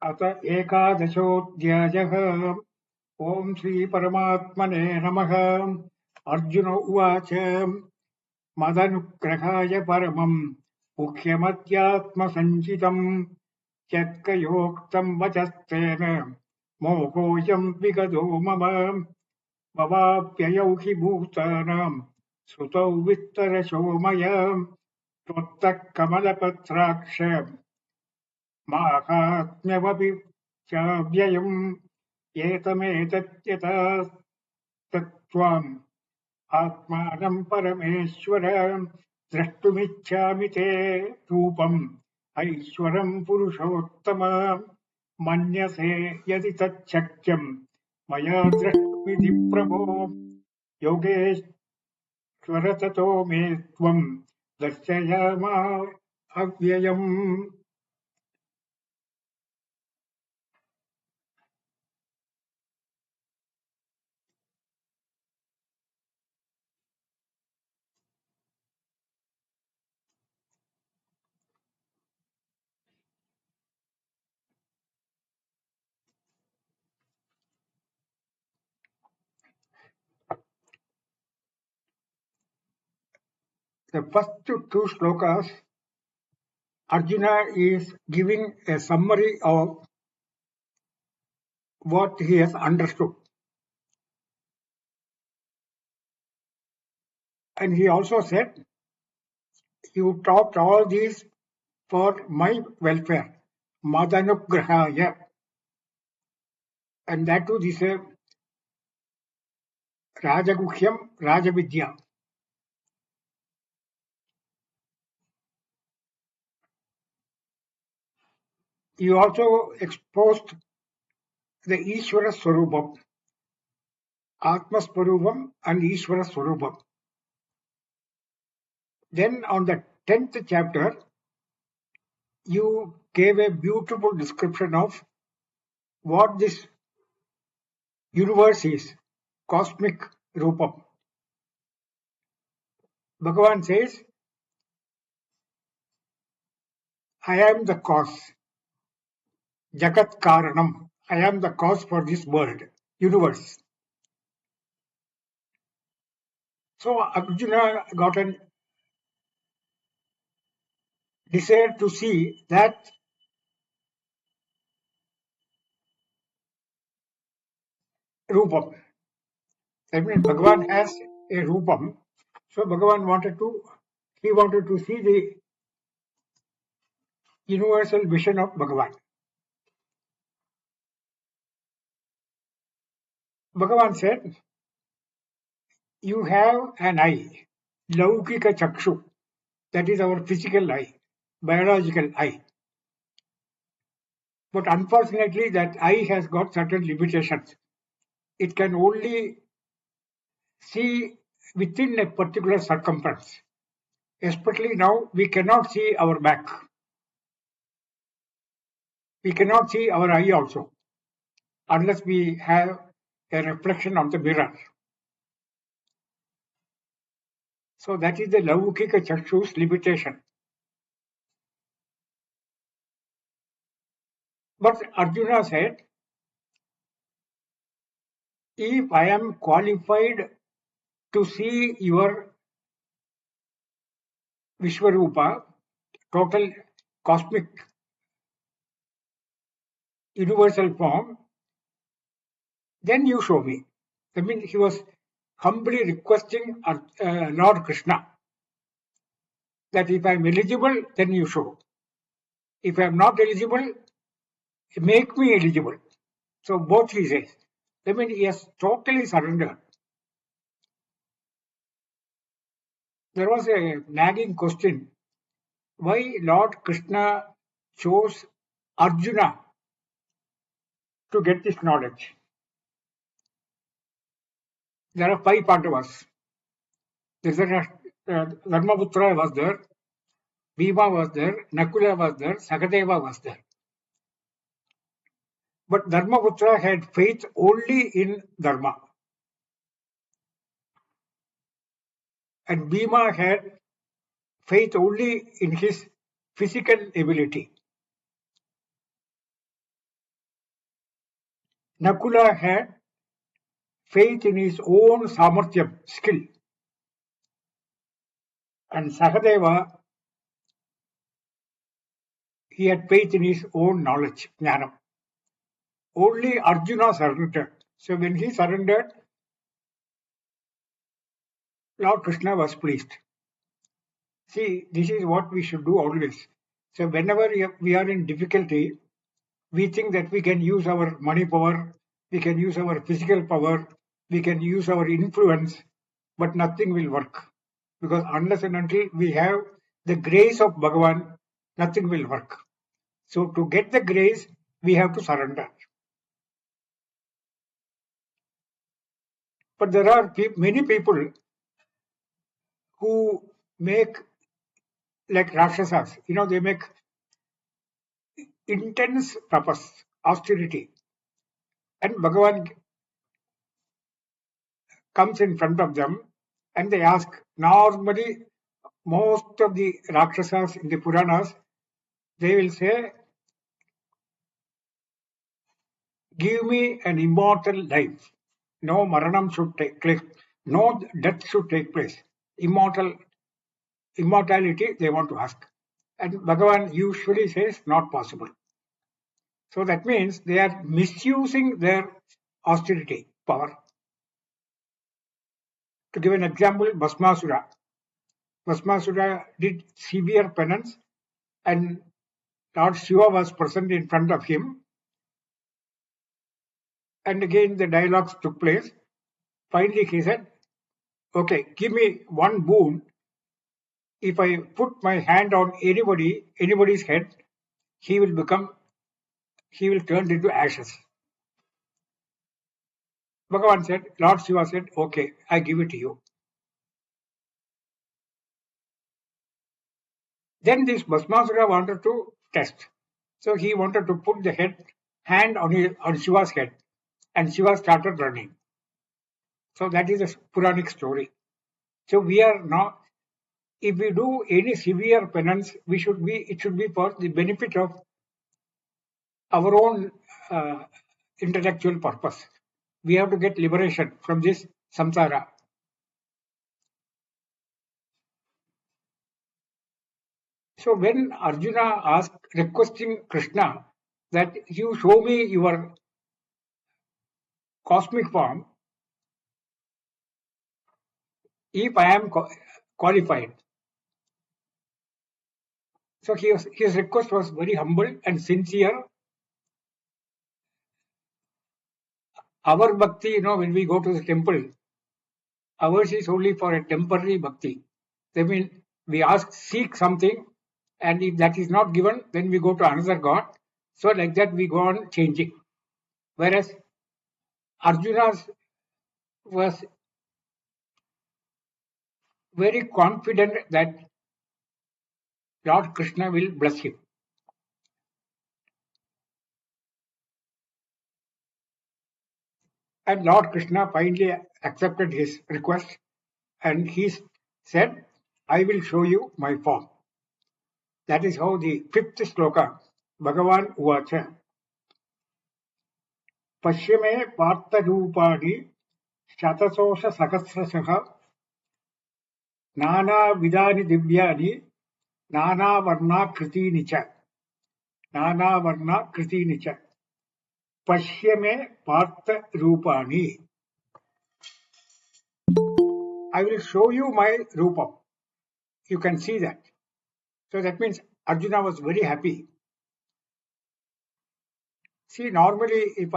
अत एकादशोऽध्यायः। ॐ श्रीपरमात्मने नमः। अर्जुन उवाच मदनुग्रहाय परमम् मुख्यमध्यात्मसञ्चितम् यत्कयोक्तम् वचस्तेन मोहोऽयम् विगतो मम भवाप्ययौ हि भूतानाम् श्रुतौ विस्तरशो मया त्वत्तः कमलपत्राक्ष माहात्म्यमपि चाव्ययम् एतमेतत्यथा तत्त्वाम् आत्मानं परमेश्वर द्रष्टुमिच्छामि ते रूपम् ऐश्वरम् पुरुषोत्तम मन्यसे यदि तच्छक्यम् मया द्रष्टुमिति प्रभो योगेश्वर ततो मे त्वम् दर्शयामाव्ययम्. The first two slokas, Arjuna is giving a summary of what he has understood. And he also said, you taught all these for my welfare, Madanugrahaya. And that too is a Rajaguhyam Rajavidya. You also exposed the Ishvara Swarupam, Atma Swarupam and Ishvara Swarupam. Then on the 10th chapter, you gave a beautiful description of what this universe is, cosmic Rupam. Bhagavan says, I am the cause, Jagat Karanam. I am the cause for this world, universe. So Arjuna got a desire to see that Rupam. That means Bhagavan has a Rupam. So Bhagavan wanted to see the universal vision of Bhagavan. Bhagavan said, you have an eye, Laukika Chakshu, that is our physical eye, biological eye. But unfortunately, that eye has got certain limitations. It can only see within a particular circumference. Especially now, we cannot see our back. We cannot see our eye also, unless we have a reflection on the mirror. So that is the Laukika Chakshu's limitation. But Arjuna said, if I am qualified to see your Vishwarupa, total cosmic universal form, then you show me. I mean, he was humbly requesting Lord Krishna that if I am eligible, then you show. If I am not eligible, make me eligible. So both he says. I mean, he has totally surrendered. There was a nagging question, why Lord Krishna chose Arjuna to get this knowledge. There are 5 Pandavas. Dharmaputra was there, Bhima was there, Nakula was there, Sakadeva was there. But Dharmaputra had faith only in Dharma. And Bhima had faith only in his physical ability. Nakula had faith in his own samarthyam, skill, and Sahadeva, he had faith in his own knowledge, jnanam. Only Arjuna surrendered. So when he surrendered, Lord Krishna was pleased. See, this is what we should do always. So whenever we are in difficulty, we think that we can use our money power, we can use our physical power, we can use our influence, but nothing will work. Because unless and until we have the grace of Bhagavan, nothing will work. So to get the grace, we have to surrender. But there are many people who make like Rakshasas, they make intense tapas, austerity. And Bhagavan comes in front of them and they ask, normally, most of the Rakshasas in the Puranas, they will say, give me an immortal life. No maranam should take place. No death should take place. Immortality, they want to ask. And Bhagavan usually says, not possible. So that means they are misusing their austerity power. To give an example, Bhasmasura. Bhasmasura did severe penance and Lord Shiva was present in front of him. And again the dialogues took place. Finally he said, okay, give me one boon. If I put my hand on anybody's head, he will turn into ashes. Bhagavan said, Lord Shiva said, okay, I give it to you. Then this Bhasmasura wanted to test. So he wanted to put the hand on Shiva's head. And Shiva started running. So that is a Puranic story. So we are not, if we do any severe penance, it should be for the benefit of our own intellectual purpose. We have to get liberation from this samsara. So when Arjuna requesting Krishna that you show me your cosmic form, if I am qualified. So his request was very humble and sincere. Our bhakti, when we go to the temple, ours is only for a temporary bhakti. That means we seek something, and if that is not given, then we go to another god. So like that we go on changing. Whereas Arjuna's was very confident that Lord Krishna will bless him. And Lord Krishna finally accepted his request and he said, I will show you my form. That is how the fifth sloka, Bhagavan Uvacha. Pashyame Partha Rupani Shatasosha Sakasrasaha Nana Vidani Divyani Nana Varna Kriti Nicha. Nana Varna Kriti Nicha. Pashyame Partha Rupani. I will show you my Rupam. You can see that. So that means Arjuna was very happy. See, normally if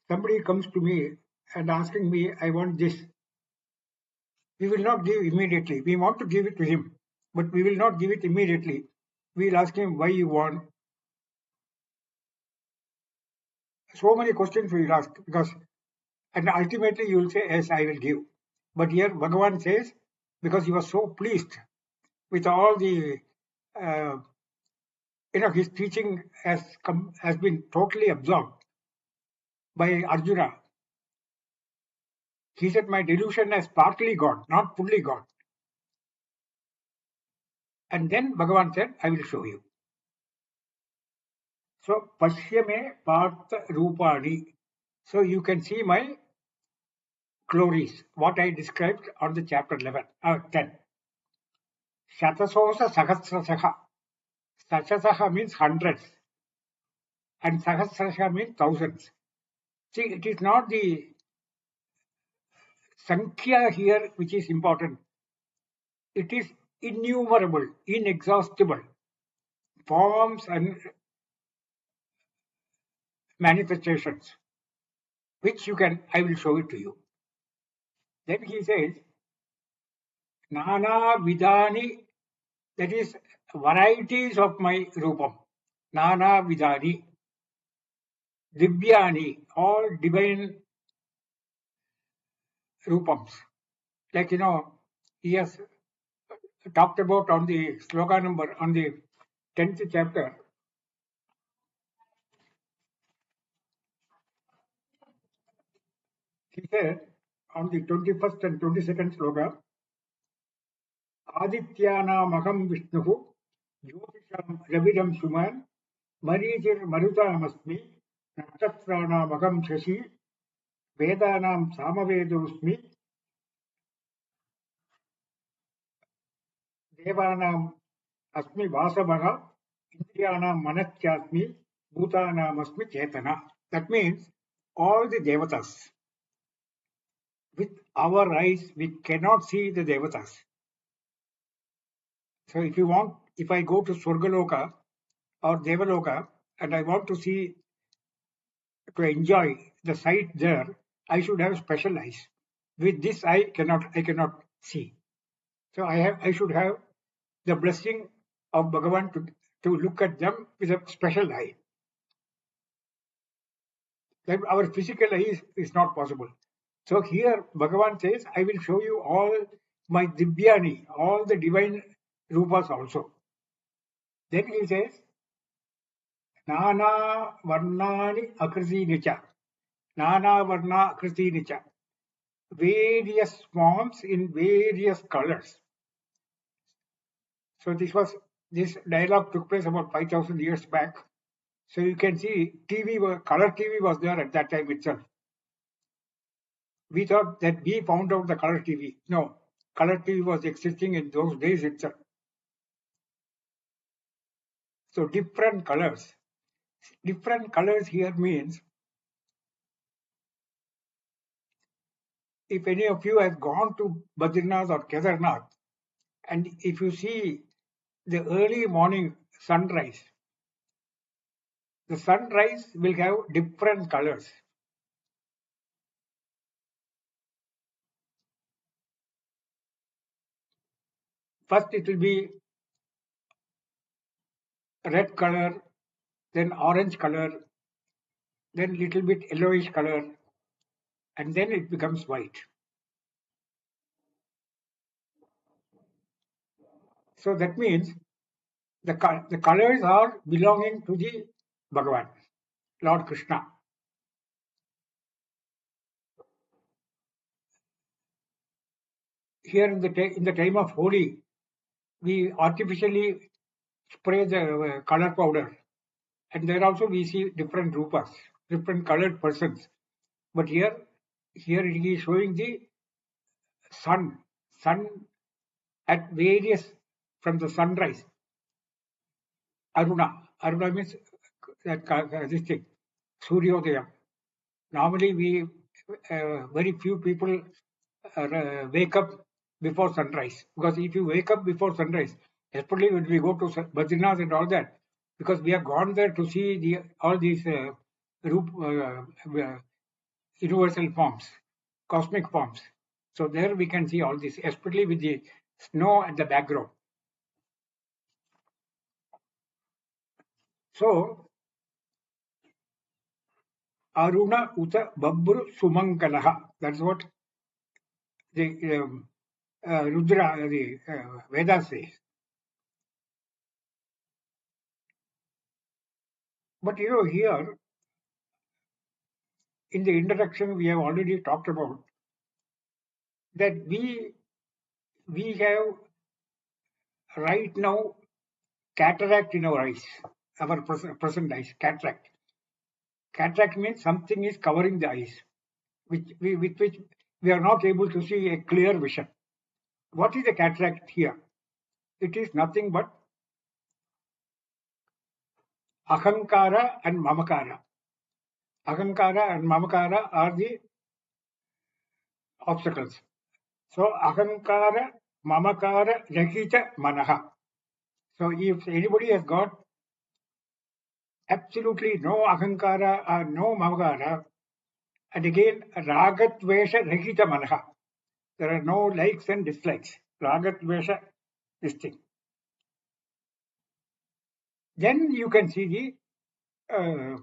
somebody comes to me and asking me, I want this, we will not give immediately. We want to give it to him, but we will not give it immediately. We will ask him why you want. So many questions we will ask and ultimately you will say, yes, I will give. But here Bhagavan says, because he was so pleased with all the, his teaching has been totally absorbed by Arjuna. He said, my delusion has partly gone, not fully gone. And then Bhagavan said, I will show you. So, Pashyame Partha Rupani. So, you can see my glories, what I described on the chapter 10. Shatasosa Sahasrasaha. Sahasaha means hundreds, and Sahasrasaha means thousands. See, it is not the Sankhya here which is important. It is innumerable, inexhaustible forms and manifestations, which I will show it to you. Then he says, Nana Vidani, that is varieties of my Rupam. Nana Vidani, Divyani, all divine Rupams. Like, he has talked about on the sloka number, on the 10th chapter. He said on the 21st and 22nd sloka, Adityanamaham Vishnuhu, Jyotisham Ravidam Suman, Marijir Marutamasmi, Nakshatranamaham Shashi, Vedanam Samavedosmi, Devanam Asmi Vasavaha, Indriyanam Manatyasmi, Bhutanam Asmi Chetana. That means all the devatas. With our eyes, we cannot see the devatas. So if I go to Swargaloka or Devaloka and I want to enjoy the sight there, I should have special eyes. With this I cannot see. So I should have the blessing of Bhagavan to look at them with a special eye. That our physical eye is not possible. So here Bhagavan says, I will show you all my Divyani, all the divine Rupas also. Then he says, Nana Varnani Akriti Nicha. Nana Varna Akriti Nicha. Various forms in various colors. So this dialogue took place about 5,000 years back. So you can see color TV was there at that time itself. We thought that we found out the color TV. No, color TV was existing in those days itself. So different colors. Different colors here means if any of you have gone to Badrinath or Kedarnath, and if you see the early morning sunrise, the sunrise will have different colors. First it will be red color, then orange color, then little bit yellowish color, and then it becomes white. So that means the colors are belonging to the Bhagavan, Lord Krishna. Here in the time of Holi, we artificially spray the color powder, and there also we see different rupas, different colored persons. But here it is showing the sun at various from the sunrise. Aruna means this thing, Suryodaya. Normally very few people wake up before sunrise, because if you wake up before sunrise, especially when we go to Badrinath and all that, because we have gone there to see all these universal forms, cosmic forms. So there we can see all this, especially with the snow at the background. So Aruna Uta Babru Sumangalaha. That's what the Rudra, the Veda says. But here in the introduction we have already talked about that we have right now cataract in our eyes, our present eyes, cataract. Cataract means something is covering the eyes, with which we are not able to see a clear vision. What is the cataract here? It is nothing but ahankara and mamakara. Ahankara and mamakara are the obstacles. So ahankara, mamakara, rahita manaha. So if anybody has got absolutely no ahankara or no mamakara, and again ragatvesha rahita manaha. There are no likes and dislikes. Ragatvesha, this thing. Then you can see the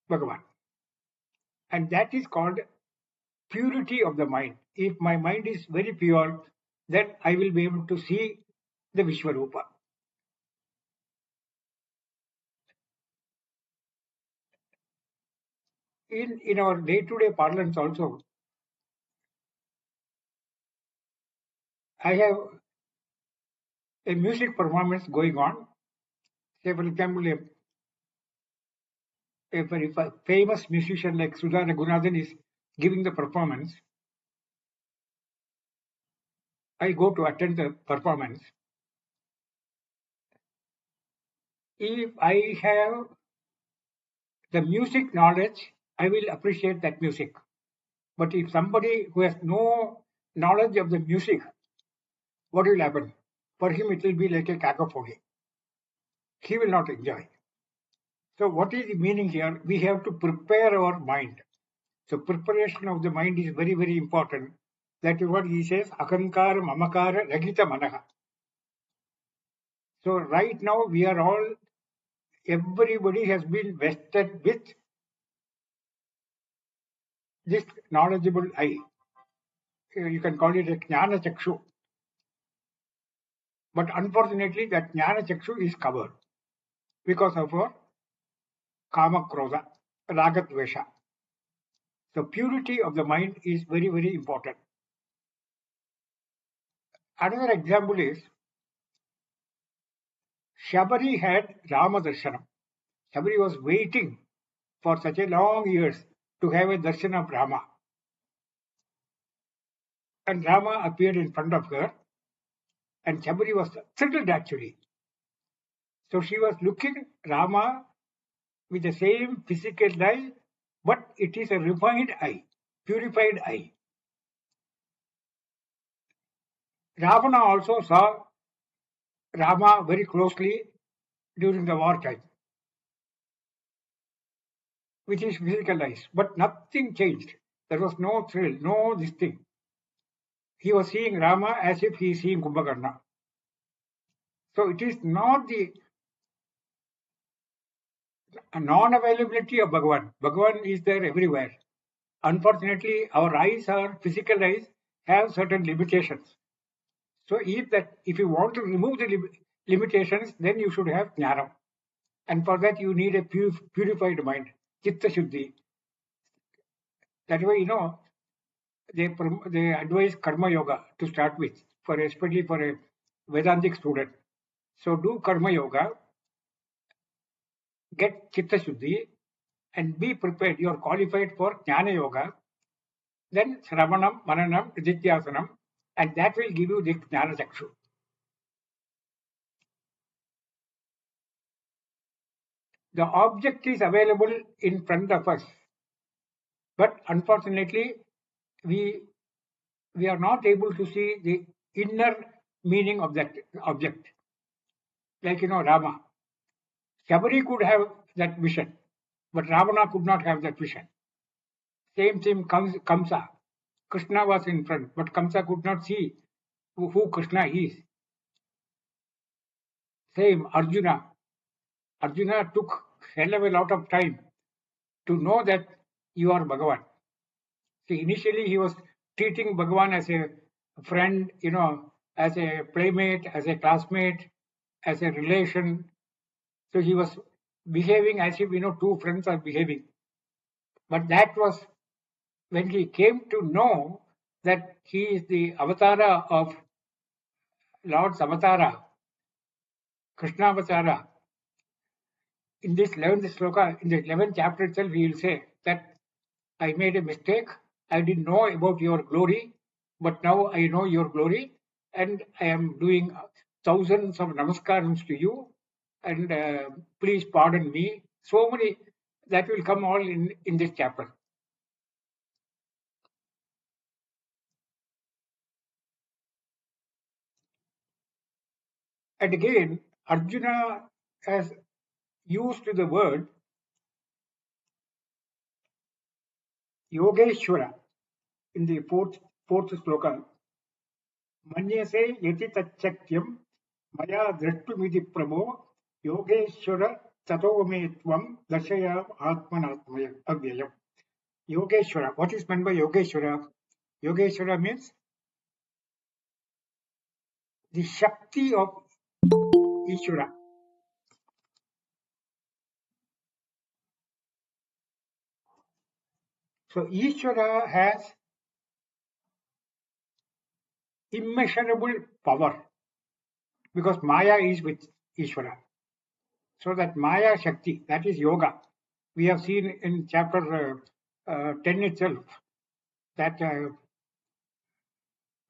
Bhagavan. And that is called purity of the mind. If my mind is very pure, then I will be able to see the Vishwarupa. In our day-to-day parlance also, I have a music performance going on. Say, for example, a very famous musician like Sudha Raghunathan is giving the performance. I go to attend the performance. If I have the music knowledge, I will appreciate that music. But if somebody who has no knowledge of the music, what will happen? For him, it will be like a cacophony. He will not enjoy. So, what is the meaning here? We have to prepare our mind. So, preparation of the mind is very, very important. That is what he says, akankara, mamakara, ragita manaha. So, right now, we are all, everybody has been vested with this knowledgeable eye. You can call it a jnana chakshu. But unfortunately, that jnana chakshu is covered because of our kama krodha, ragadvesha. So purity of the mind is very, very important. Another example is Shabari had Rama Darshanam. Shabari was waiting for such a long years to have a darshan of Rama. And Rama appeared in front of her, and Shabari was thrilled actually. So she was looking Rama with the same physical eye, but it is a refined eye, purified eye. Ravana also saw Rama very closely during the war time with his physical eyes, but nothing changed. There was no thrill, no this thing. He was seeing Rama as if he is seeing Kumbhakarna. So it is not the non-availability of Bhagavan. Bhagavan is there everywhere. Unfortunately, our eyes, our physical eyes, have certain limitations. So if you want to remove the limitations, then you should have jnana. And for that you need a purified mind, chitta shuddhi. That way, they advise karma yoga to start with, especially for a Vedantic student. So do karma yoga, get chitta shuddhi, and be prepared. You are qualified for jnana yoga, then sravanam, mananam, nididhyasanam, and that will give you the jnana chakshu. The object is available in front of us, but unfortunately, we are not able to see the inner meaning of that object. Like Rama. Shabari could have that vision, but Ravana could not have that vision. Same thing Kamsa. Krishna was in front, but Kamsa could not see who Krishna is. Same Arjuna. Arjuna took hell of a lot of time to know that you are Bhagavan. See, initially he was treating Bhagavan as a friend, as a playmate, as a classmate, as a relation. So he was behaving as if, two friends are behaving. But that was when he came to know that he is the avatara of Lord's avatara, Krishna avatara. In this 11th sloka, in the 11th chapter itself, he will say that I made a mistake. I didn't know about your glory, but now I know your glory, and I am doing thousands of namaskarams to you, and please pardon me. So many that will come all in this chapter. And again, Arjuna has used the word Yogeshwara in the fourth sloka. Manyase yati tachakyam maya drashtumiti prabho Yogeshwara tato me tvam darshaya atmanatmaya avyayam. Yogeshwara. What is meant by Yogeshwara? Yogeshwara means the Shakti of Ishvara. So Ishvara has immeasurable power because Maya is with Ishvara. So that Maya Shakti, that is yoga. We have seen in chapter 10 itself that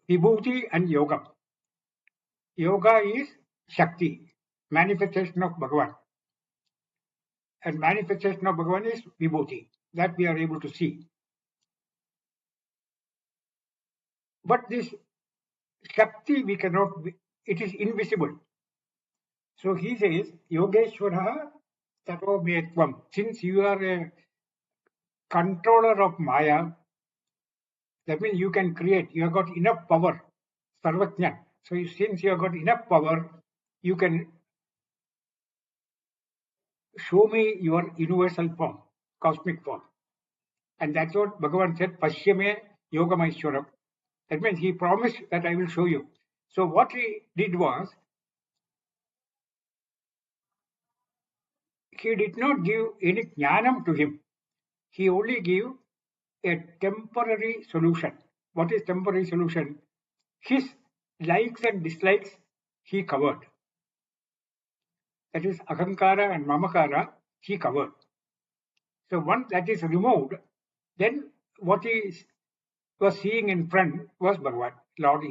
Vibhuti and yoga. Yoga is Shakti, manifestation of Bhagavan. And manifestation of Bhagavan is Vibhuti, that we are able to see. But this Shakti we cannot, it is invisible. So he says, Yogeshwara Tato Metvam. Since you are a controller of Maya, that means you can create, you have got enough power, Sarvatnya. So since you have got enough power, you can show me your universal form, cosmic form. And that's what Bhagavan said, Pashyame Yogamaishwaram. That means he promised that I will show you. So what he did was, he did not give any jnanam to him. He only gave a temporary solution. What is temporary solution? His likes and dislikes he covered. That is ahankara and mamakara he covered. So once that is removed, then what he was seeing in front was Bhagavan, Lord,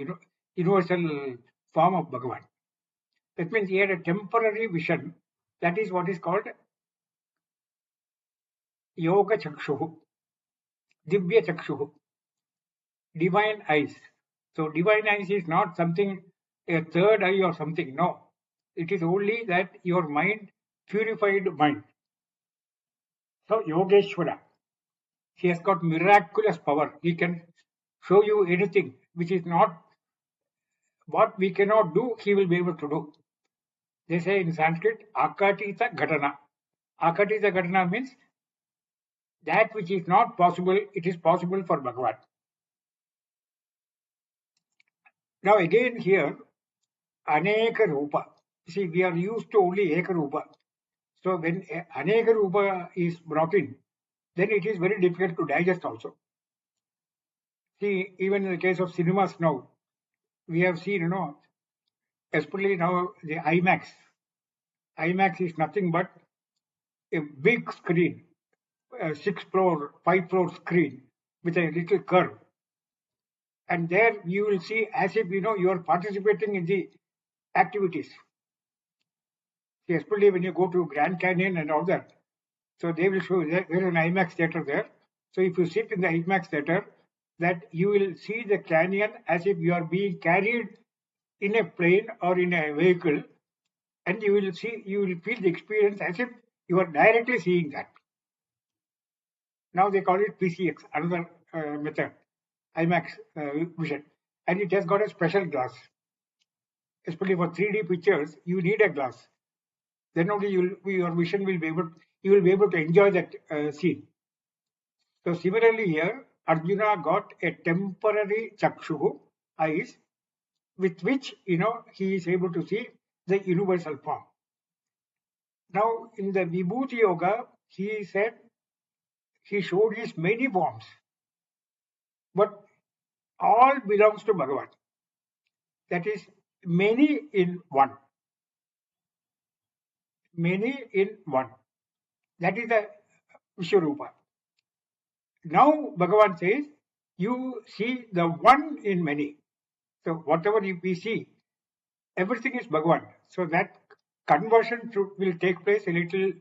universal form of Bhagavan. That means he had a temporary vision. That is what is called Yoga Chakshuhu, Divya Chakshuhu, divine eyes. So divine eyes is not something, a third eye or something. No. It is only that your mind, purified mind. So Yogeshwara, he has got miraculous power. He can show you anything which is not what we cannot do, he will be able to do. They say in Sanskrit, Akatita Ghatana. Akatita Ghatana means that which is not possible, it is possible for Bhagavan. Now again here, Aneka Rupa. See, we are used to only Eka Rupa. So when Aneka Rupa is brought in, then it is very difficult to digest also. See, even in the case of cinemas now, we have seen, especially now the IMAX. IMAX is nothing but a big screen, a 6 floor, 5 floor screen with a little curve. And there you will see as if, you are participating in the activities. See, especially when you go to Grand Canyon and all that. So they will show there is an IMAX theater there. So if you sit in the IMAX theater, that you will see the canyon as if you are being carried in a plane or in a vehicle, and you will feel the experience as if you are directly seeing that. Now they call it PCX, another method, IMAX vision, and it has got a special glass. Especially for 3D pictures, you need a glass. Then only your vision will be able to enjoy that scene. So similarly here, Arjuna got a temporary chakshu, eyes, with which he is able to see the universal form. Now in the Vibhuti Yoga, he said he showed his many forms, but all belongs to Bhagavan. That is many in one. Many in one. That is the Vishwarupa. Now Bhagavan says, you see the one in many. So whatever we see, everything is Bhagavan. So that conversion will take place a little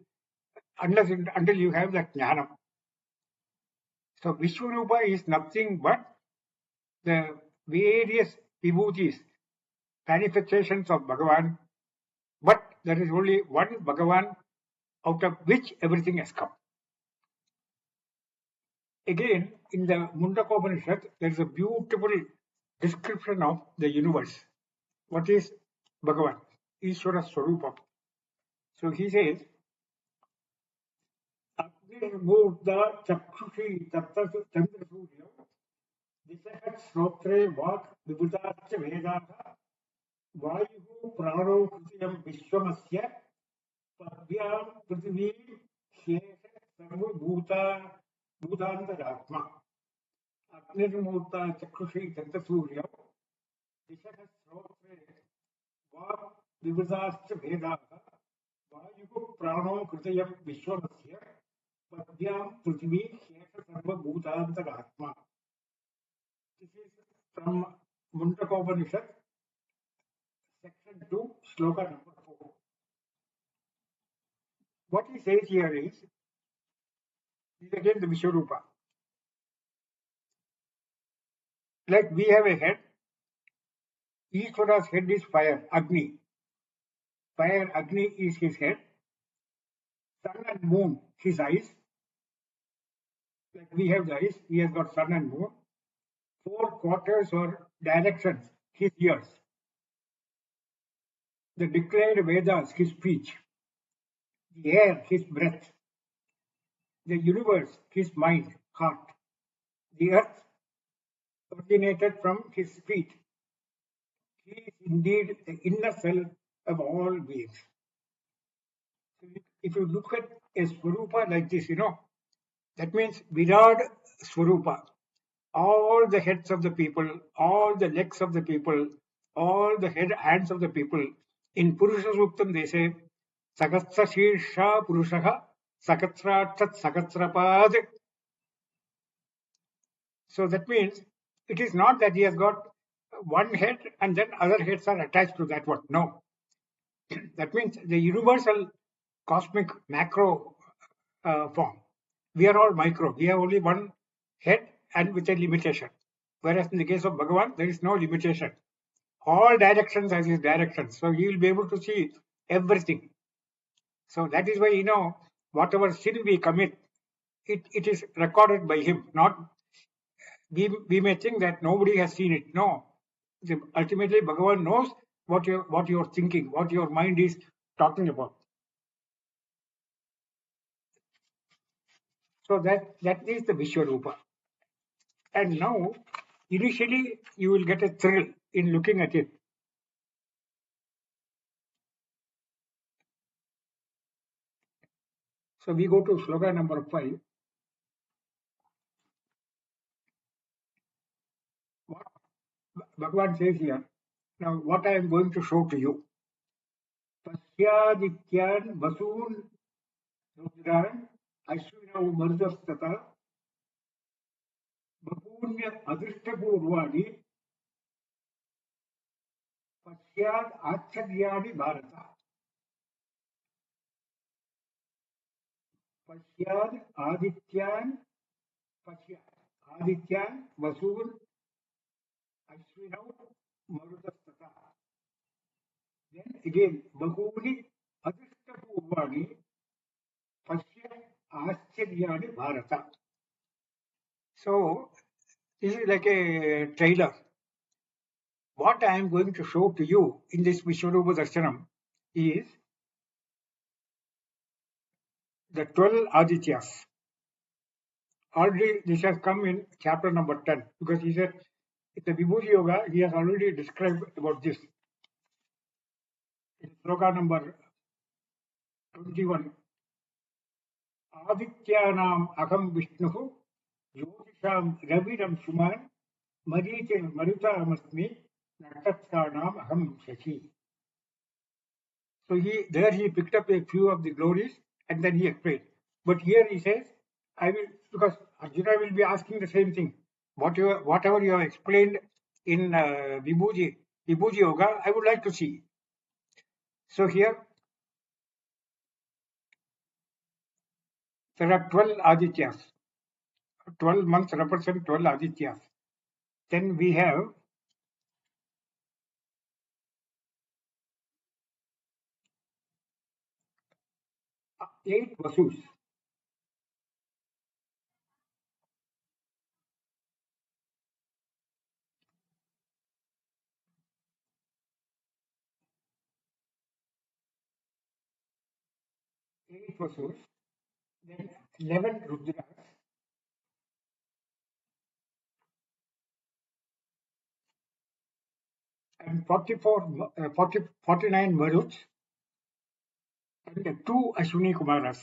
until you have that jnana. So Vishwarupa is nothing but the various vibhutis, manifestations of Bhagavan, but there is only one Bhagavan out of which everything has come. Again, in the Mundakopanishad, there is a beautiful description of the universe. What is Bhagavan? Ishvara Swarupa. So he says, Agnirmurta Chakshushi Tattasu Chandrasurya Disahat Srotre Vak Vibhutascha Vedaha Vayuhu Prano Krutiyam Vishwamasya Padvyam Prithivim Shesha Sarva Bhutantaratma Agnirmurta Chakshushi Chandrasurya Disahat Srotre Vak Vibhutascha Vedaha Vayuhu Prano Krutiyam Vishwamasya Padvyam Prithvi Shesha Sarva Bhutantaratma. This is from Mundakopanishad, section 2, sloka number 4. What he says here is again the Vishwarupa. Like we have a head, Ishvara's head is fire, Agni. Fire, Agni is his head. Sun and moon, his eyes. Like we have the eyes, he has got sun and moon. 4 quarters or directions, his ears. The declared Vedas, his speech. The air, his breath. The universe, his mind, heart. The earth originated from his feet. He is indeed the inner self of all beings. So if you look at a Swarupa like this, that means Virat Swarupa. All the heads of the people, all the legs of the people, all the hands of the people. In Purusha Suktam they say, Sakatra Shirsha Purushaha, Sakatratat Sakatrapad. So that means it is not that he has got one head and then other heads are attached to that one. No. That means the universal cosmic macro form. We are all micro. We have only one head and with a limitation. Whereas in the case of Bhagavan, there is no limitation. All directions as his directions. So he will be able to see everything. So that is why, whatever sin we commit, it is recorded by him. Not we may think that nobody has seen it. No. Ultimately, Bhagavan knows what you're thinking, what your mind is talking about. So that is the Vishwarupa. And now, initially, you will get a thrill in looking at it. So we go to sloka number 5. What Bhagavan says here, now what I am going to show to you. Pasyadityan vasoon rudran ashwinav mardastata bahunya adrishtapurvani pasyad achadyani bharata. Pasyad adityan vasoon ashwinav mardastata. Then again, bahuni adrishtapurvani pasya achadyani bharata. So this is like a trailer. What I am going to show to you in this Vishwarupa Darshanam is the 12 Adityas. Already this has come in chapter number 10 because he said in the Vibhuti Yoga he has already described about this. In sloka number 21, Adityanam Aham Vishnuhu Jyotisham Raviram Suman Marutamastmi Natatshanam Aham Shashi. So he picked up a few of the glories and then he explained. But here he says, I will, because Arjuna will be asking the same thing. Whatever you have explained in Vibhuji Yoga, I would like to see. So here there are 12 Adityas. 12 months represent 12 Adityas. Then we have 8 Vasus. 8 Vasus. Then 11 Rudras. And 49 Maruts. And 2 Ashwini Kumaras.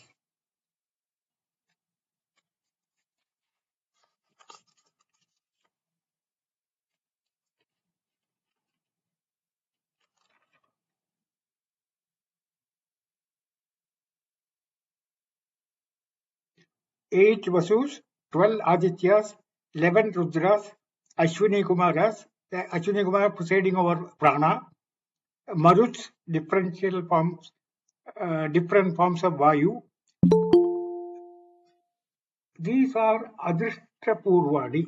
8 Vasus, 12 Adityas, 11 Rudras, Ashwini Kumaras, the Ashwini Kumara presiding over Prana, Maruts, different forms of Vayu. These are Adrishta Purvadi.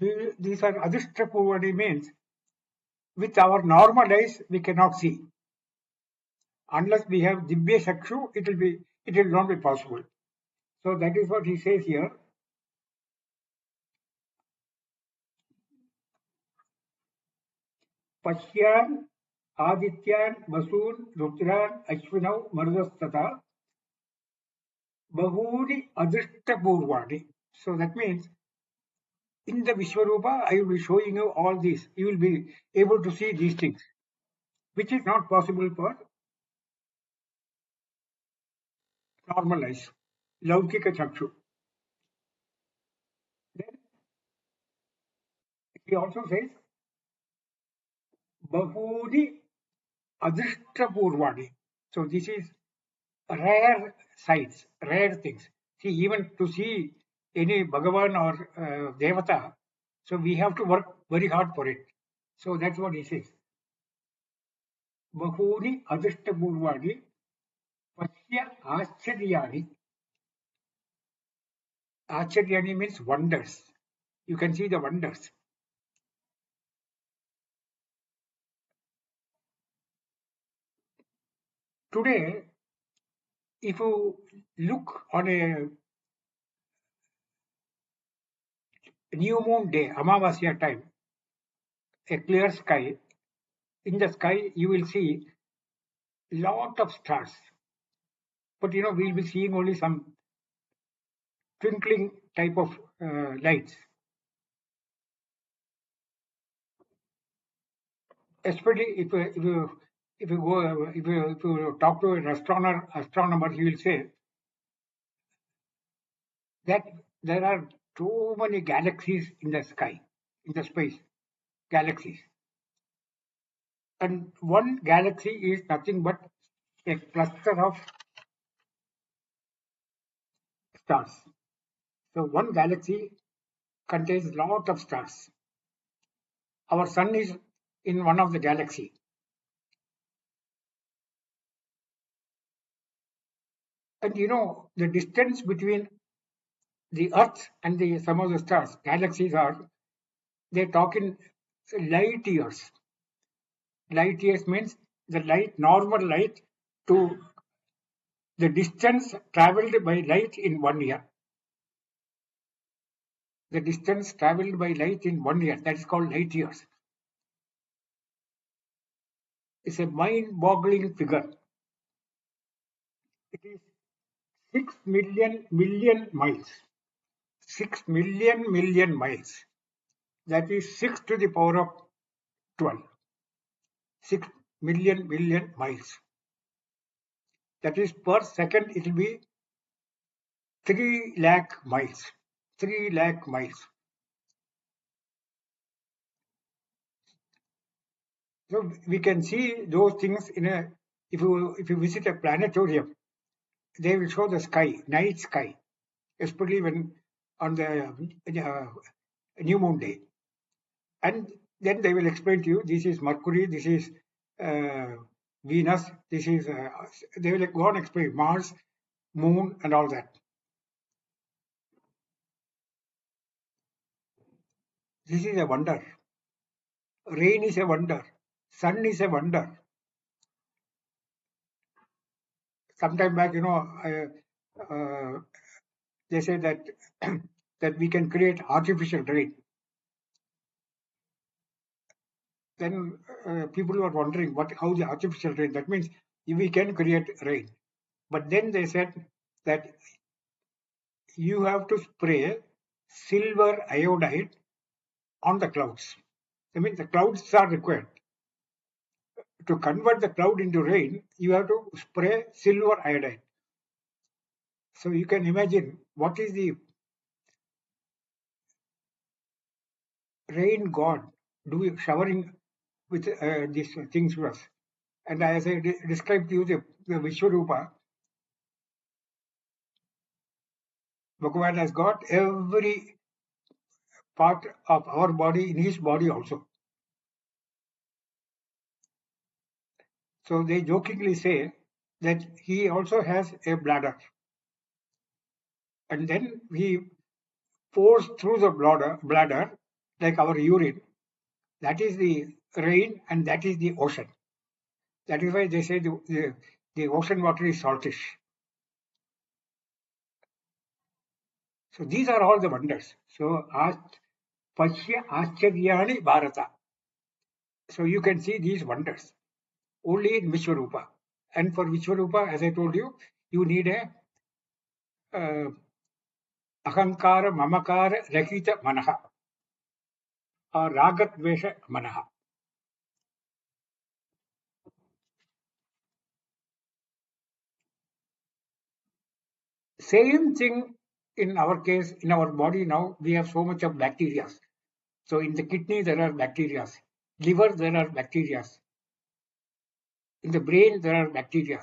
These are Adrishta Purvadi means with our normal eyes we cannot see. Unless we have Dibya Shakshu, it will not be possible. So that is what he says here. Pashyan, Adityan, Vasun, Rudran, Ashwinau, Marudastata, Bahuri Adrishta Purvani. So that means in the Vishwarupa, I will be showing you all these. You will be able to see these things, which is not possible for normal eyes. Laukika Chakshu. Then he also says, Bahuri Adrishta Purvani. So this is rare sights, rare things. See, even to see any Bhagavan or Devata, so we have to work very hard for it. So that's what he says. Bahuni Adrishta Purvani Pashya Acharyani. Acharyani means wonders. You can see the wonders. Today, if you look on a new moon day, Amavasya time, a clear sky, in the sky you will see lot of stars. But we'll be seeing only some twinkling type of lights. Especially if you talk to an astronomer, he will say that there are too many galaxies in the sky, in the space, galaxies. And one galaxy is nothing but a cluster of stars. So one galaxy contains lot of stars. Our sun is in one of the galaxy. And the distance between the Earth and some of the stars, galaxies they talk in light years. Light years means the normal light to the distance traveled by light in 1 year. The distance traveled by light in 1 year, that is called light years. It's a mind-boggling figure. It is 6 million miles. 6 million miles. That is 6 to the power of 12. 6 million miles. That is per second it will be 3 lakh miles. 3 lakh miles. So we can see those things in a, if you visit a planetarium, they will show the sky, night sky, especially when on the new moon day. And then they will explain to you, this is Mercury, this is uh, Venus, this is, they will go on explain Mars, moon, and all that. This is a wonder. Rain is a wonder. Sun is a wonder. Sometime back, they say that that we can create artificial rain. Then people were wondering how the artificial rain. That means we can create rain. But then they said that you have to spray silver iodide on the clouds. I mean, the clouds are required. To convert the cloud into rain, you have to spray silver iodide. So you can imagine what is the rain god doing, showering with these things to us. And as I described to you, the Vishwarupa, Bhagavan has got every part of our body in his body also. So they jokingly say that he also has a bladder. And then he pours through the bladder like our urine. That is the rain and that is the ocean. That is why they say the ocean water is saltish. So these are all the wonders. So Pashya Acharyani Bharata. So you can see these wonders only in Vishwarupa. And for Vishwarupa, as I told you, you need a ahankara, mamakara, rakita manaha or ragadvesha manaha. Same thing in our case, in our body now, we have so much of bacteria. So in the kidney, there are bacteria. Liver, there are bacteria. In the brain, there are bacteria.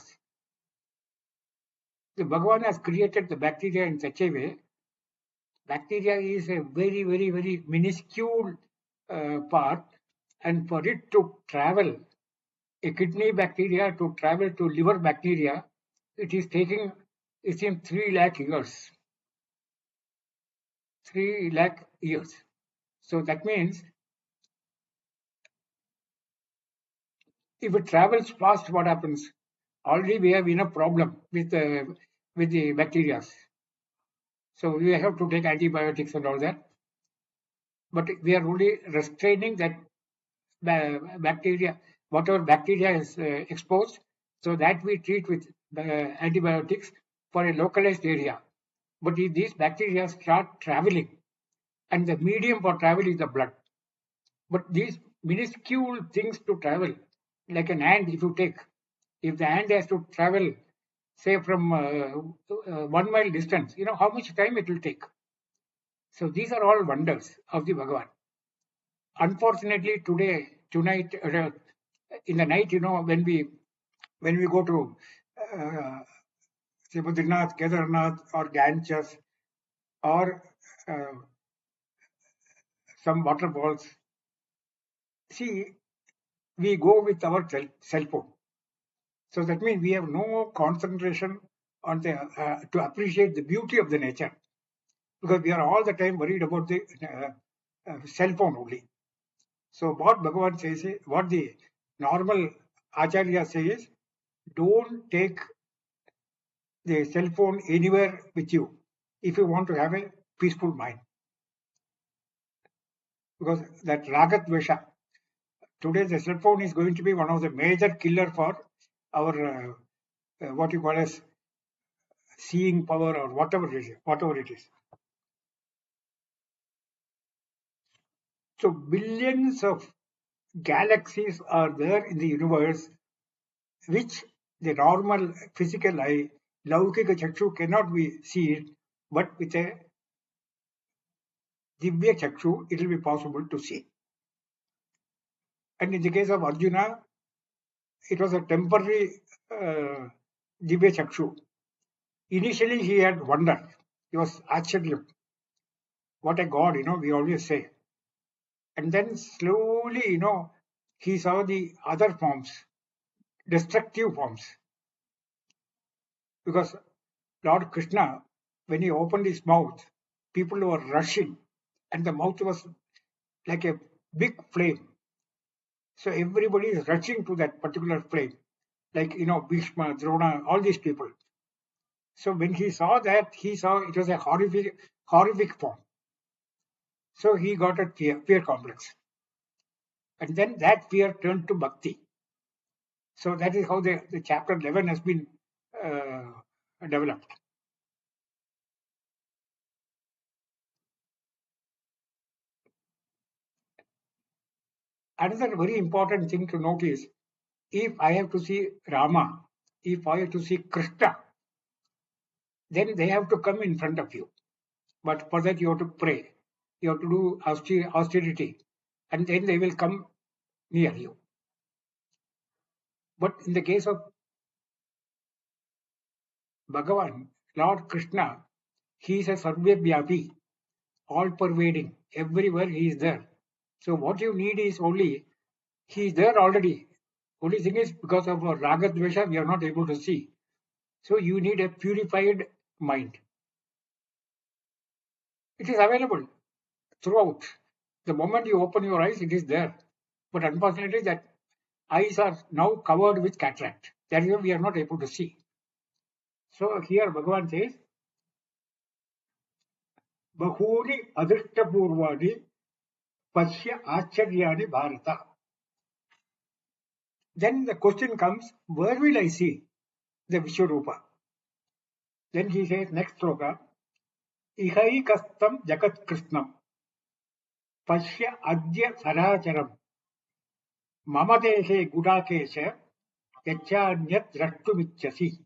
The Bhagavan has created the bacteria in such a way. Bacteria is a very, very, very minuscule part, and for it to travel, a kidney bacteria to travel to liver bacteria, it is taking, it's in 3 lakh years. 3 lakh years. So that means if it travels fast, what happens? Already we have enough problem with the bacteria. So we have to take antibiotics and all that. But we are only restraining that bacteria, whatever bacteria is exposed, so that we treat with antibiotics for a localized area. But if these bacteria start traveling, and the medium for travel is the blood, but these minuscule things to travel, like an ant, if you take, if the ant has to travel, say from 1 mile distance, you know how much time it will take. So these are all wonders of the Bhagavan. Unfortunately, tonight, in the night, when we go to uh, Badrinath, Kedarnath, or Ganges, or uh, some waterfalls, see, we go with our cell phone. So that means we have no concentration on the to appreciate the beauty of the nature, because we are all the time worried about the cell phone only. So what Bhagavan says, what the normal Acharya says, don't take the cell phone anywhere with you if you want to have a peaceful mind. Because that Ragat Vesha, today the cell phone is going to be one of the major killer for our what you call as seeing power or whatever it is. So billions of galaxies are there in the universe, which the normal physical eye, Laukika Chakshu, cannot be seen, but with a Divya Chakshu, it will be possible to see. And in the case of Arjuna, it was a temporary Divya Chakshu. Initially, he had wonder. He was Acharya. What a god, we always say. And then slowly, he saw the other forms, destructive forms. Because Lord Krishna, when he opened his mouth, people were rushing, and the mouth was like a big flame. So everybody is rushing to that particular flame, like Bhishma, Drona, all these people. So when he saw that, he saw it was a horrific form. So he got a fear complex, and then that fear turned to bhakti. So that is how the chapter 11 has been developed. Another very important thing to note is, if I have to see Rama, if I have to see Krishna, then they have to come in front of you. But for that, you have to pray, you have to do austerity, and then they will come near you. But in the case of Bhagavan, Lord Krishna, he is a sarvavyapi, all pervading. Everywhere he is there. So what you need is only, he is there already. Only thing is, because of our raga dvesha, we are not able to see. So you need a purified mind. It is available throughout. The moment you open your eyes, it is there. But unfortunately, that eyes are now covered with cataract. That is why we are not able to see. So here Bhagavan says, Bahuri adrishtapurvani pasya acharyani bharata. Then the question comes, where will I see the Vishwarupa? Then he says, next sloka, Ihaikastam Jagat Krishnam Pasya Adya Saracharam Mama Dehe Gudakesha Yachanyat Rashtumichasi.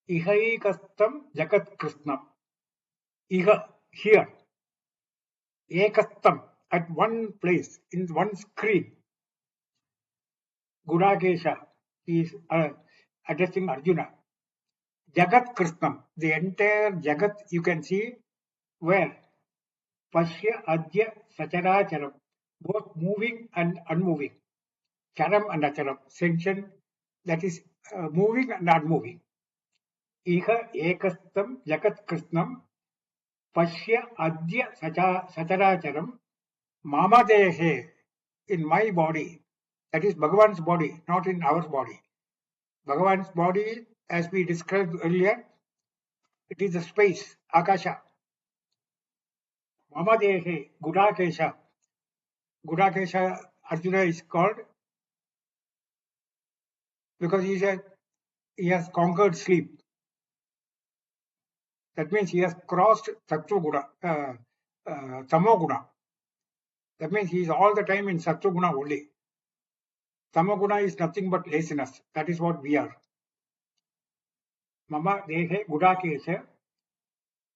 Ihaikastam Jagat Krishnam. Iha, here. Ekastam, at one place, in one screen. Gudakesha, he is addressing Arjuna. Jagat Krishnam, the entire Jagat you can see where? Pasya Adya Sacharacharam, both moving and unmoving. Charam and Acharam, sensation that is moving and unmoving. Iha Ekastam Jagat Krishnam Pasya Adya Sacharacharam Mama Dehe, in my body, that is Bhagavan's body, not in our body. Bhagavan's body, as we described earlier, it is the space, Akasha. Mama Dehe, Gudakesha. Gudakesha Arjuna is called because he has conquered sleep. That means he has crossed Sattva Guna, Tamo Guna. That means he is all the time in Sattva Guna only. Tamo Guna is nothing but laziness. That is what we are. Mama Dehe Gudakesha.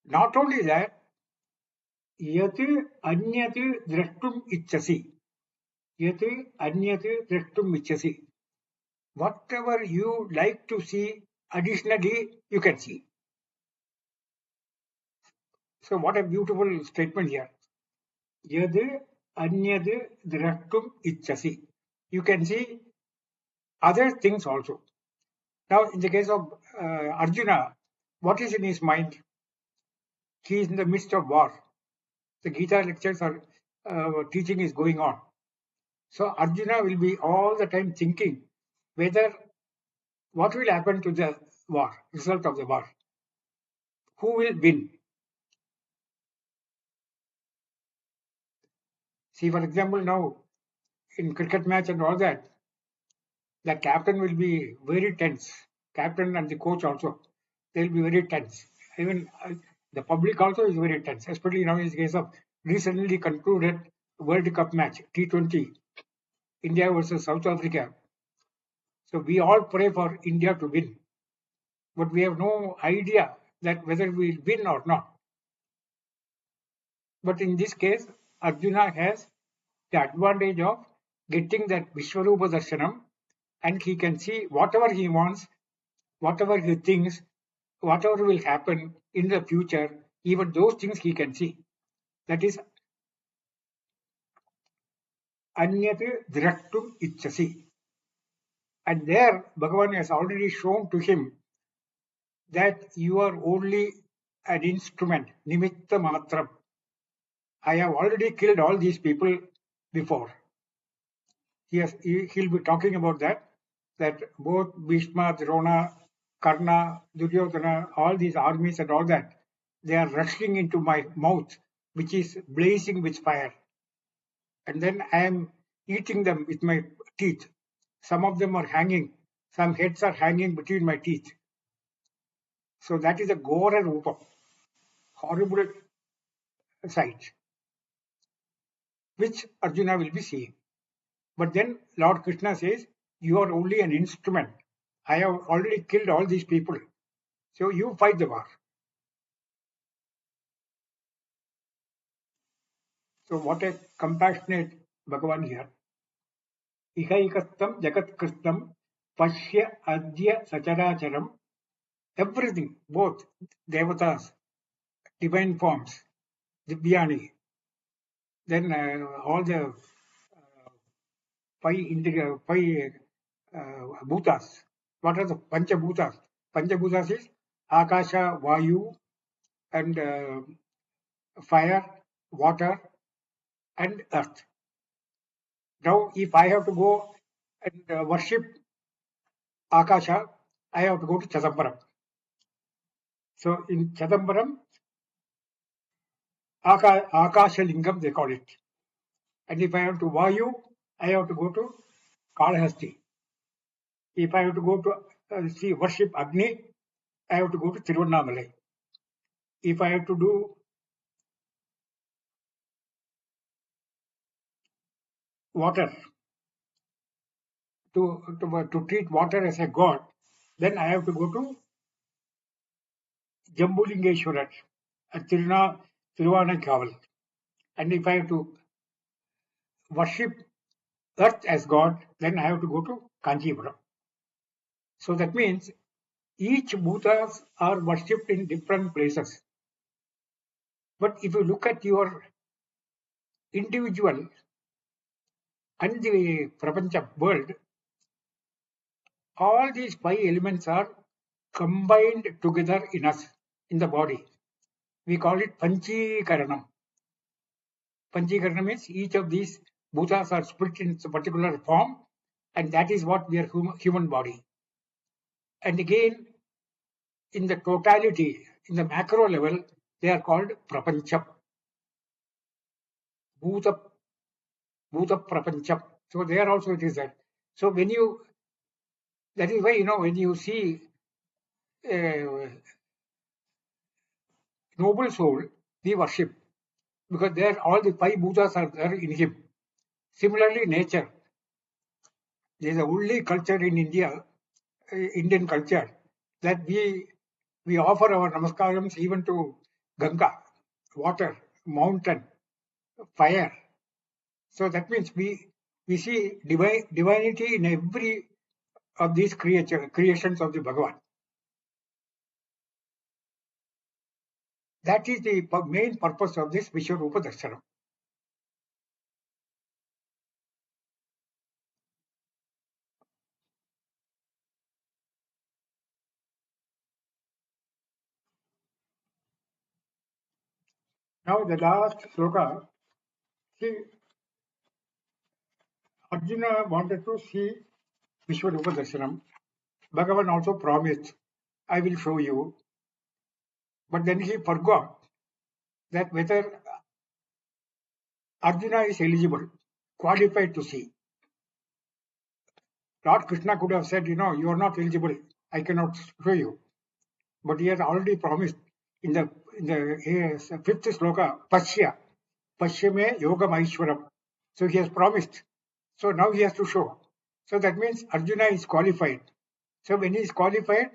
Not only that, Yat Anyat Drashtum Ichasi. Yat Anyat Drashtum Ichasi. Whatever you like to see, additionally, you can see. So what a beautiful statement here. Yad anyad drashtum ichasi. You can see other things also. Now, in the case of Arjuna, what is in his mind? He is in the midst of war. The Gita lectures are teaching is going on. So Arjuna will be all the time thinking whether what will happen to the war, result of the war. Who will win? See, for example, now in cricket match and all that, the captain will be very tense. Captain and the coach also, they'll be very tense. Even the public also is very tense, especially now in the case of recently concluded World Cup match, T20, India versus South Africa. So we all pray for India to win, but we have no idea that whether we will win or not. But in this case, Arjuna has the advantage of getting that Vishwarupa Darshanam, and he can see whatever he wants, whatever he thinks, whatever will happen in the future, even those things he can see. That is Anyati Draktum Ichasi. And there, Bhagavan has already shown to him that you are only an instrument, nimitta matram. I have already killed all these people before. He'll be talking about that both Bhishma, Drona, Karna, Duryodhana, all these armies and all that, they are rushing into my mouth, which is blazing with fire. And then I am eating them with my teeth. Some of them are hanging, some heads are hanging between my teeth. So that is a Ghora Rupa, horrible sight, which Arjuna will be seeing. But then Lord Krishna says, you are only an instrument. I have already killed all these people. So you fight the war. So what a compassionate Bhagavan here. Ihaikastam Jagat Krishnam Pashya Adya Sacharacharam. Everything, both Devatas, divine forms, Divyani, then all the five bhutas. What are the Panchabhutas? Panchabhutas is Akasha, Vayu, and fire, water, and earth. Now, if I have to go and worship Akasha, I have to go to Chadambaram. So in Chadambaram, Akasha Lingam they call it. And if I have to Vayu, I have to go to Kalahasti. If I have to go to worship Agni, I have to go to Tiruvannamalai. If I have to do water, to treat water as a god, then I have to go to Jambulingeshwarar at Tiruvannamalai. And if I have to worship earth as God, then I have to go to Kanchipuram. So that means each Bhutas are worshipped in different places. But if you look at your individual and the Prapancha world, all these five elements are combined together in us, in the body. We call it Panchikaranam. Panchikaranam means each of these Bhutas are split in a particular form, and that is what we are human body. And again, in the totality, in the macro level, they are called Prapancham. Bhuta, Bhuta Prapancham. So there also it is that. So that is why, when you see a noble soul, we worship. Because there all the five Bhutas are there in him. Similarly, nature. There is a only culture in India, Indian culture, that we offer our namaskarams even to Ganga, water, mountain, fire. So that means we see divinity in every of these creations of the Bhagavan. That is the main purpose of this Vishwarupa Darshanam. Now the last sloka, see, Arjuna wanted to see Vishwarupa Darshanam. Bhagavan also promised, I will show you. But then he forgot that whether Arjuna is eligible, qualified to see. Lord Krishna could have said, you are not eligible, I cannot show you. But he has already promised in the fifth sloka, Pashya me yogam aishwaram. So he has promised. So now he has to show. So that means Arjuna is qualified. So when he is qualified,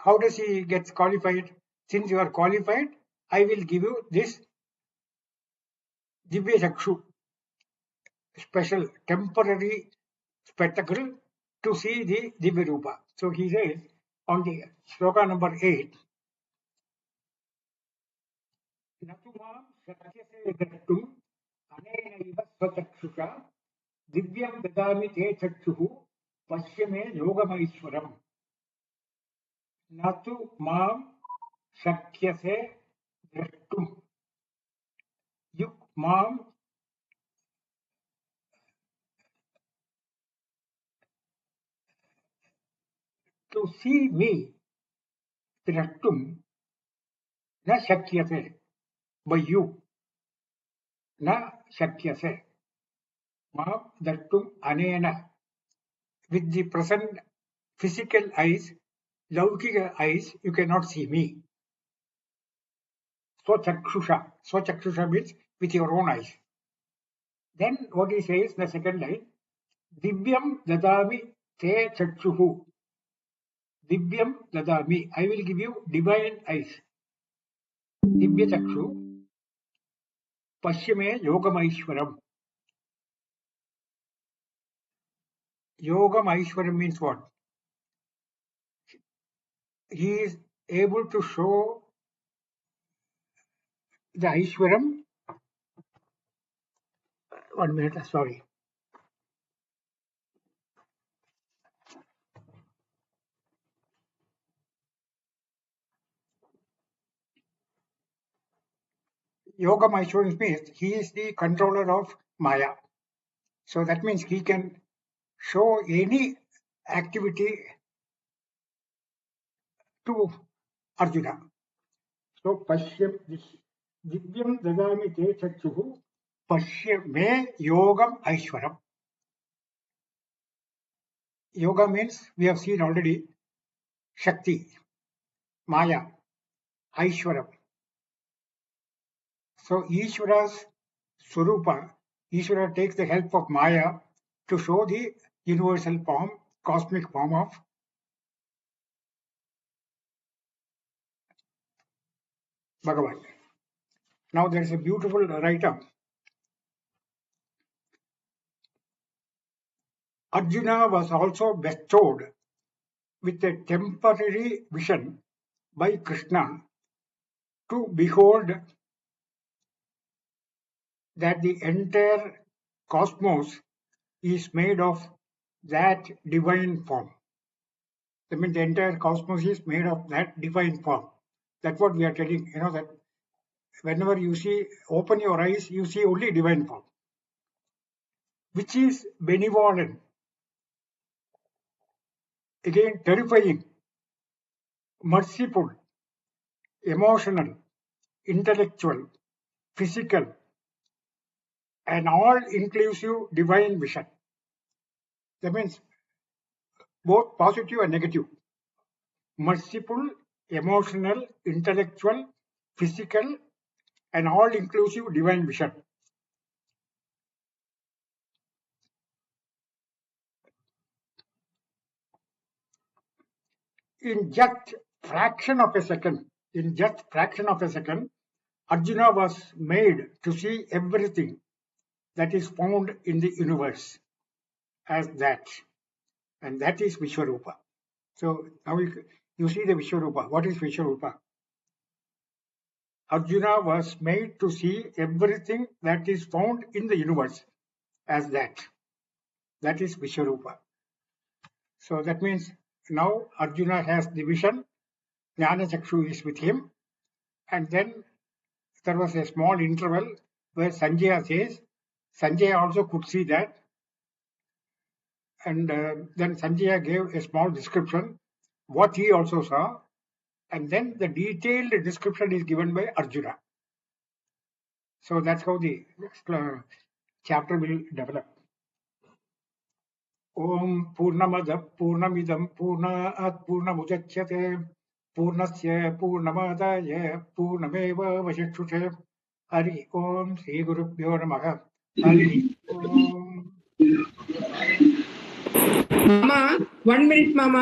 how does he get qualified? Since you are qualified, I will give you this Divya Chakshu, special temporary spectacle to see the Divya Rupa. So he says on the sloka number 8, Natumam Satyase Drashtum Anenaiva Swachakshuka Divyam Dadami Te Chakshuhu Pashyame Yogamaishwaram. Natu Mam Satyase Drashtum. You Mam to see me Drashtum na Shakyase by you. Na Shakyase. Mam Drashtum Anena. With the present physical eyes, Laukika eyes, you cannot see me. Swachakshusa. Swachakshusa means with your own eyes. Then what he says, the second line, Divyam dadami te chakshuhu. Divyam dadami. I will give you divine eyes. Divya chakshu. Pashyame yogamaishwaram. Yogamaishwaram means what? He is able to show the Aishwaram. 1 minute, sorry. Yogamaishwaram means he is the controller of Maya. So that means he can show any activity to Arjuna. So Pashyam Divyam Dadami Te Chakshuhu Pashya Me Yogam Aishwaram. Yoga means we have seen already Shakti, Maya, Aishwaram. So Ishvara's Swarupa, Ishvara takes the help of Maya to show the universal form, cosmic form of Bhagavan. Now there is a beautiful write-up. Arjuna was also bestowed with a temporary vision by Krishna to behold that the entire cosmos is made of that divine form. That means the entire cosmos is made of that divine form. That's what we are telling, that whenever you see, open your eyes, you see only divine form, which is benevolent, again terrifying, merciful, emotional, intellectual, physical, and all-inclusive divine vision. That means both positive and negative. Merciful, emotional, intellectual, physical, and all-inclusive divine vision. In just fraction of a second, Arjuna was made to see everything that is found in the universe as that. And that is Vishwarupa. So now you see the Vishwarupa. What is Vishwarupa? Arjuna was made to see everything that is found in the universe as that. That is Vishwarupa. So that means now Arjuna has the vision, Jnana Chakshu is with him, and then there was a small interval where Sanjaya says, Sanjaya also could see that, and then Sanjaya gave a small description, what he also saw, and then the detailed description is given by Arjuna. So that's how the next chapter will develop. Om Purnamada Purnamidam Purnat Purnamudachyate Purnasya Purnamadaya Purnameva Vashishute Hari Om Sri Gurubhyo Namaha Hari Om. Mama, 1 minute, Mama.